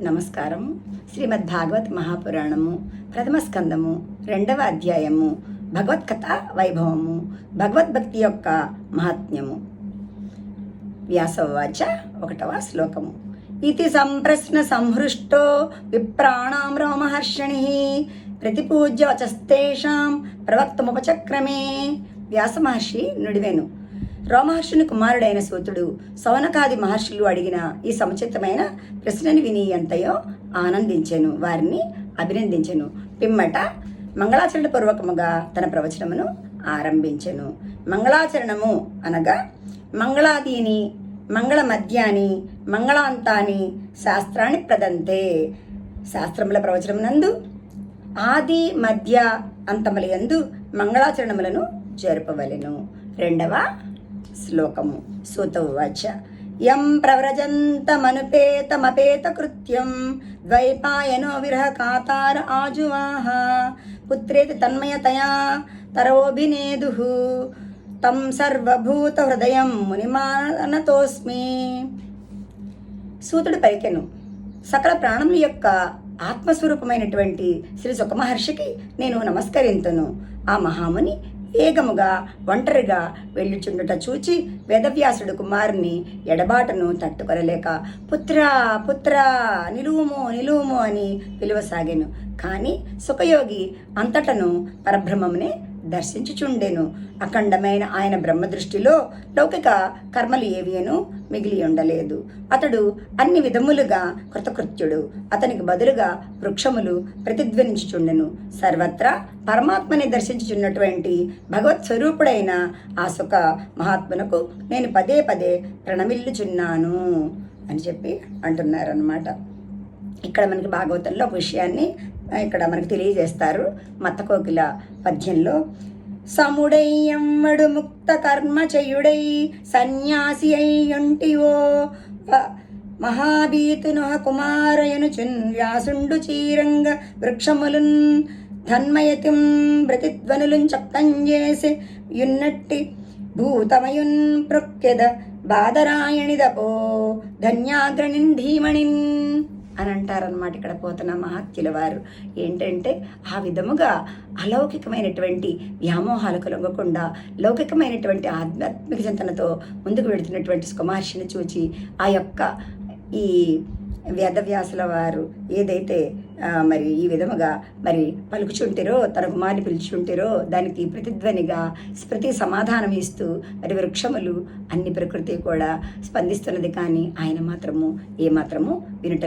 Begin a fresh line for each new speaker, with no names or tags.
నమస్కారం. శ్రీమద్ భాగవత్ మహాపురాణము ప్రథమ స్కందము 2వ అధ్యాయము భగవత్కథ వైభవము భగవద్భక్తి యొక్క మహాత్మ్యము. వ్యాసోవాచ 1వ శ్లోకము. ఇతి సంప్రశ్న సంహృష్టో విప్రాణాం రోమహర్షణి ప్రతిపూజ్య వచస్తేషాం ప్రవక్తముపచక్రమే. వ్యాస మహర్షి నుడివెను. రోమహర్షుని కుమారుడైన సూతుడు సౌనకాది మహర్షులు అడిగిన ఈ సముచితమైన ప్రశ్నని విని ఎంతయో ఆనందించెను, వారిని అభినందించెను. పిమ్మట మంగళాచరణ పూర్వకముగా తన ప్రవచనమును ఆరంభించెను. మంగళాచరణము అనగా మంగళాదీని మంగళ మధ్యాని మంగళాంతాని శాస్త్రాన్ని ప్రదంతే. శాస్త్రముల ప్రవచనమునందు ఆది మధ్య అంతములందు మంగళాచరణములను జరుపవలెను. 2వ శ్లోకము. సూత ఉవాచ. యం ప్రవ్రజంతమనుపేతమపేత కృత్యం ద్వైపాయనో విరహ కాతార ఆజువాహ పుత్రేతి తన్మయతయా తరోభినేదుః తం సర్వభూత హృదయం మునిమానతోస్మి. సూతుడు పలికెను. సకల ప్రాణముల యొక్క ఆత్మస్వరూపమైనటువంటి శ్రీ సుఖమహర్షికి నేను నమస్కరింతును. ఆ మహాముని వేగముగా ఒంటరిగా వెళ్ళుచుండుట చూచి వేదవ్యాసుడు కుమారుని ఎడబాటును తట్టుకొనలేక పుత్రా పుత్రా నిలువుము నిలువుము అని పిలువసాగాను. కానీ సుఖయోగి అంతటను పరబ్రహ్మమునే దర్శించుచుండెను. అఖండమైన ఆయన బ్రహ్మదృష్టిలో లౌకిక కర్మలు ఏవియను మిగిలి ఉండలేదు. అతడు అన్ని విధములుగా కృతకృత్యుడు. అతనికి బదులుగా వృక్షములు ప్రతిధ్వనించుచుండెను. సర్వత్రా పరమాత్మని దర్శించుచున్నటువంటి భగవత్ స్వరూపుడైన ఆ సుఖ మహాత్మునకు నేను పదే పదే ప్రణమిల్లుచున్నాను అని చెప్పి అంటున్నారన్నమాట. ఇక్కడ మనకి భాగవతంలో ఒక విషయాన్ని ఇక్కడ మనకు తెలియజేస్తారు. మత్తకోకిల పద్యంలో సముడై ఎమ్మడు ముక్త కర్మ చేయుడై సన్యాసి అయ్యుంటివో మహాభీతునొహ కుమారయనుచున్ వ్యాసుండు చీరంగ వృక్షములున్ ధన్మయతిం ప్రతిధ్వనులున్ చక్తంజేసి యున్నట్టి భూతమయున్ ప్రొక్కెద బాదరాయణిదపో ధన్యాగ్రణిన్ ధీమణిన్ అని అంటారనమాట. ఇక్కడ పోతన మహాత్యుల వారు ఏంటంటే ఆ విధముగా అలౌకికమైనటువంటి వ్యామోహాలకు లొంగకుండా లౌకికమైనటువంటి ఆధ్యాత్మిక చింతనతో ముందుకు వెళుతున్నటువంటి సుకుమహర్షిని చూచి ఆ యొక్క ఈ వేదవ్యాసుల వారు ఏదైతే మరి ఈ విధముగా మరి పలుకుచుంటిరో, తన కుమారిని పిలుచుంటిరో దానికి ప్రతిధ్వనిగా ప్రతి సమాధానం ఇస్తూ మరి వృక్షములు అన్ని ప్రకృతి కూడా స్పందిస్తున్నది. కానీ ఆయన మాత్రము ఏమాత్రము వినుట